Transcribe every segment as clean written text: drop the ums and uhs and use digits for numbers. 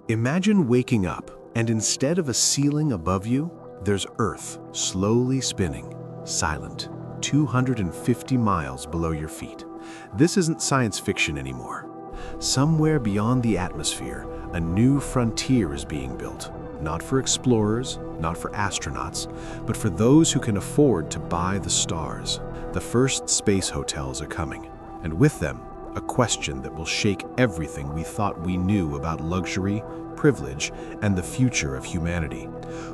Imagine waking up, and instead of a ceiling above you, there's Earth slowly spinning, silent, 250 miles below your feet. This isn't science fiction anymore. Somewhere beyond the atmosphere, a new frontier is being built. Not for explorers, not for astronauts, but for those who can afford to buy the stars. The first space hotels are coming, and with them, a question that will shake everything we thought we knew about luxury, privilege, and the future of humanity.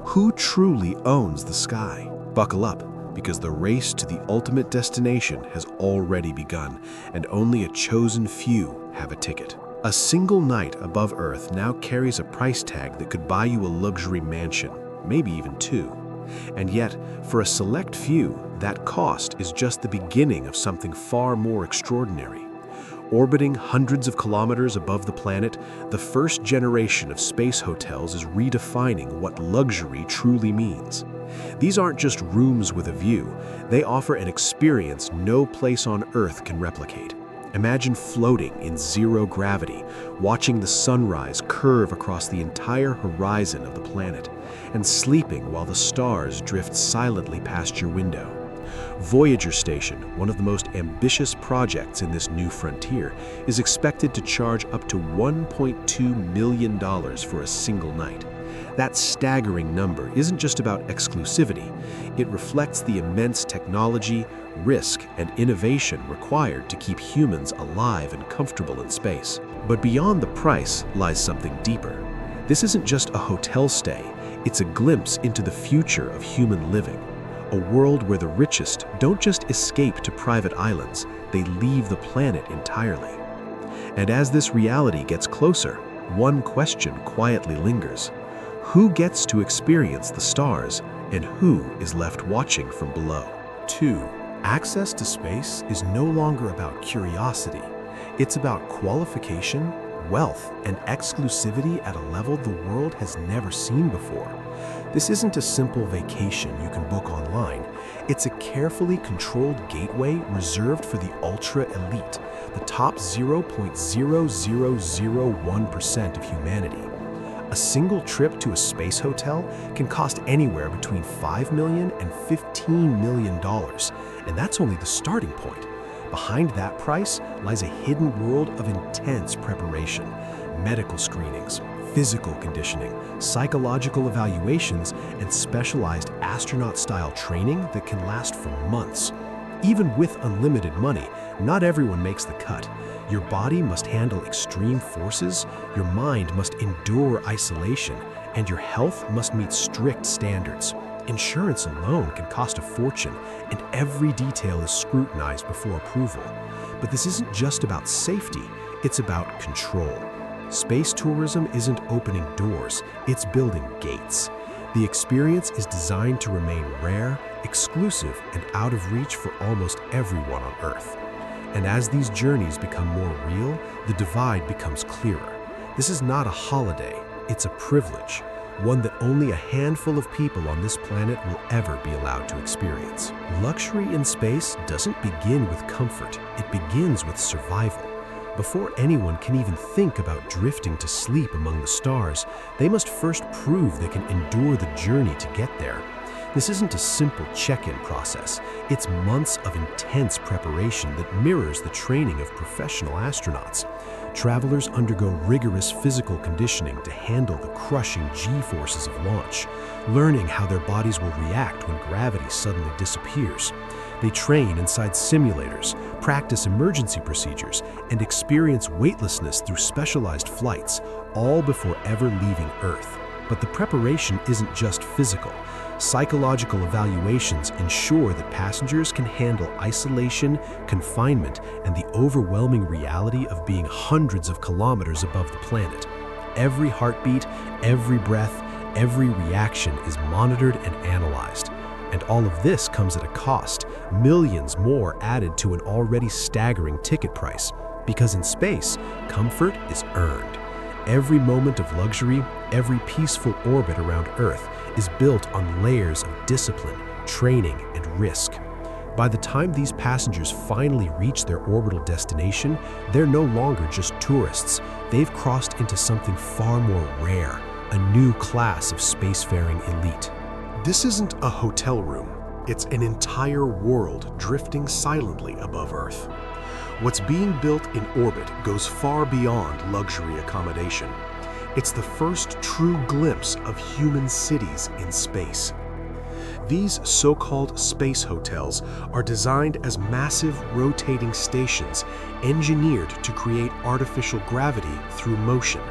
Who truly owns the sky? Buckle up, because the race to the ultimate destination has already begun, and only a chosen few have a ticket. A single night above Earth now carries a price tag that could buy you a luxury mansion, maybe even two. And yet, for a select few, that cost is just the beginning of something far more extraordinary. Orbiting hundreds of kilometers above the planet, the first generation of space hotels is redefining what luxury truly means. These aren't just rooms with a view, they offer an experience no place on Earth can replicate. Imagine floating in zero gravity, watching the sunrise curve across the entire horizon of the planet, and sleeping while the stars drift silently past your window. Voyager Station, one of the most ambitious projects in this new frontier, is expected to charge up to $1.2 million for a single night. That staggering number isn't just about exclusivity. It reflects the immense technology, risk, and innovation required to keep humans alive and comfortable in space. But beyond the price lies something deeper. This isn't just a hotel stay, it's a glimpse into the future of human living. A world where the richest don't just escape to private islands, they leave the planet entirely. And as this reality gets closer, one question quietly lingers. Who gets to experience the stars, and who is left watching from below? 2. Access to space is no longer about curiosity. It's about qualification, wealth, and exclusivity at a level the world has never seen before. This isn't a simple vacation you can book online. It's a carefully controlled gateway reserved for the ultra-elite, the top 0.0001% of humanity. A single trip to a space hotel can cost anywhere between $5 million and $15 million, and that's only the starting point. Behind that price lies a hidden world of intense preparation, medical screenings, physical conditioning, psychological evaluations, and specialized astronaut-style training that can last for months. Even with unlimited money, not everyone makes the cut. Your body must handle extreme forces, your mind must endure isolation, and your health must meet strict standards. Insurance alone can cost a fortune, and every detail is scrutinized before approval. But this isn't just about safety, it's about control. Space tourism isn't opening doors, it's building gates. The experience is designed to remain rare, exclusive, and out of reach for almost everyone on Earth. And as these journeys become more real, the divide becomes clearer. This is not a holiday, it's a privilege, one that only a handful of people on this planet will ever be allowed to experience. Luxury in space doesn't begin with comfort, it begins with survival. Before anyone can even think about drifting to sleep among the stars, they must first prove they can endure the journey to get there. This isn't a simple check-in process. It's months of intense preparation that mirrors the training of professional astronauts. Travelers undergo rigorous physical conditioning to handle the crushing G-forces of launch, learning how their bodies will react when gravity suddenly disappears. They train inside simulators, practice emergency procedures, and experience weightlessness through specialized flights, all before ever leaving Earth. But the preparation isn't just physical. Psychological evaluations ensure that passengers can handle isolation, confinement, and the overwhelming reality of being hundreds of kilometers above the planet. Every heartbeat, every breath, every reaction is monitored and analyzed. And all of this comes at a cost, millions more added to an already staggering ticket price. Because in space, comfort is earned. Every moment of luxury, every peaceful orbit around Earth is built on layers of discipline, training, and risk. By the time these passengers finally reach their orbital destination, they're no longer just tourists. They've crossed into something far more rare, a new class of spacefaring elite. This isn't a hotel room. It's an entire world drifting silently above Earth. What's being built in orbit goes far beyond luxury accommodation. It's the first true glimpse of human cities in space. These so-called space hotels are designed as massive rotating stations engineered to create artificial gravity through motion.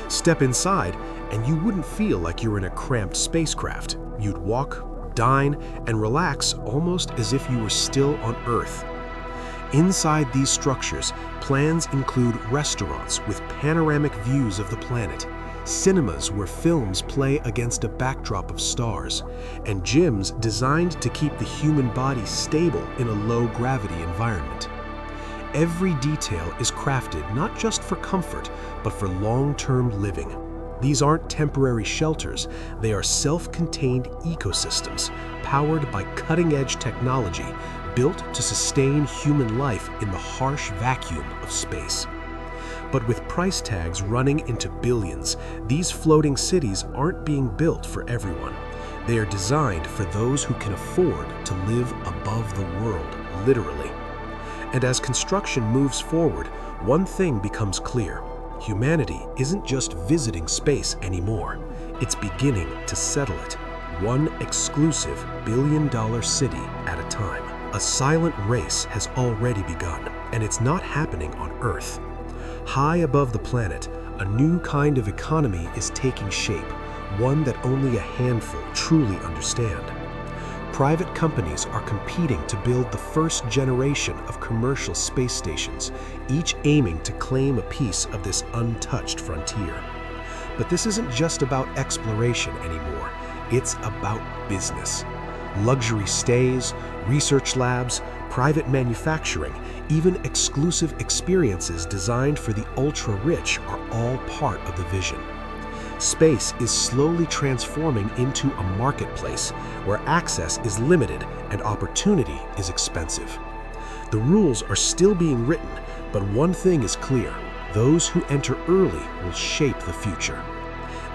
Step inside and you wouldn't feel like you're in a cramped spacecraft. You'd walk, dine, and relax almost as if you were still on Earth. Inside these structures, plans include restaurants with panoramic views of the planet, cinemas where films play against a backdrop of stars, and gyms designed to keep the human body stable in a low-gravity environment. Every detail is crafted not just for comfort, but for long-term living. These aren't temporary shelters, they are self-contained ecosystems powered by cutting-edge technology built to sustain human life in the harsh vacuum of space. But with price tags running into billions, these floating cities aren't being built for everyone. They are designed for those who can afford to live above the world, literally. And as construction moves forward, one thing becomes clear. Humanity isn't just visiting space anymore. It's beginning to settle it, one exclusive billion-dollar city at a time. A silent race has already begun, and it's not happening on Earth. High above the planet, a new kind of economy is taking shape, one that only a handful truly understand. Private companies are competing to build the first generation of commercial space stations, each aiming to claim a piece of this untouched frontier. But this isn't just about exploration anymore, it's about business. Luxury stays, research labs, private manufacturing, even exclusive experiences designed for the ultra-rich are all part of the vision. Space is slowly transforming into a marketplace where access is limited and opportunity is expensive. The rules are still being written, but one thing is clear: those who enter early will shape the future.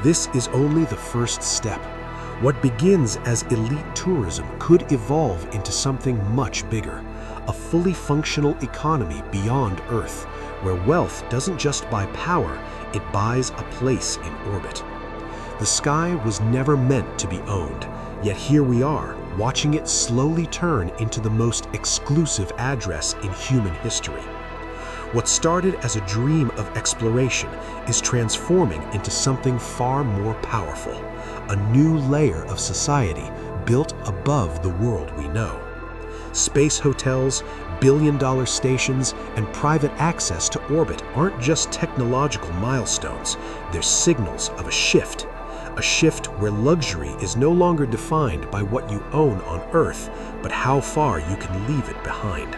This is only the first step. What begins as elite tourism could evolve into something much bigger, a fully functional economy beyond Earth, where wealth doesn't just buy power, it buys a place in orbit. The sky was never meant to be owned, yet here we are, watching it slowly turn into the most exclusive address in human history. What started as a dream of exploration is transforming into something far more powerful, a new layer of society built above the world we know. Space hotels, billion-dollar stations, and private access to orbit aren't just technological milestones, they're signals of a shift where luxury is no longer defined by what you own on Earth, but how far you can leave it behind.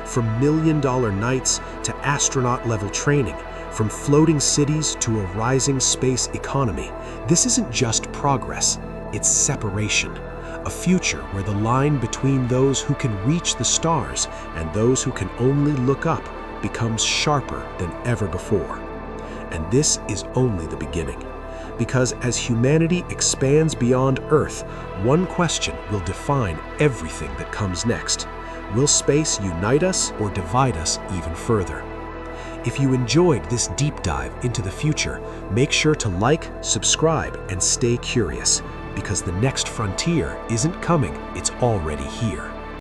From million-dollar nights to astronaut-level training, from floating cities to a rising space economy, this isn't just progress, it's separation. A future where the line between those who can reach the stars and those who can only look up becomes sharper than ever before. And this is only the beginning. Because as humanity expands beyond Earth, one question will define everything that comes next. Will space unite us or divide us even further? If you enjoyed this deep dive into the future, make sure to like, subscribe, and stay curious, because the next frontier isn't coming, it's already here.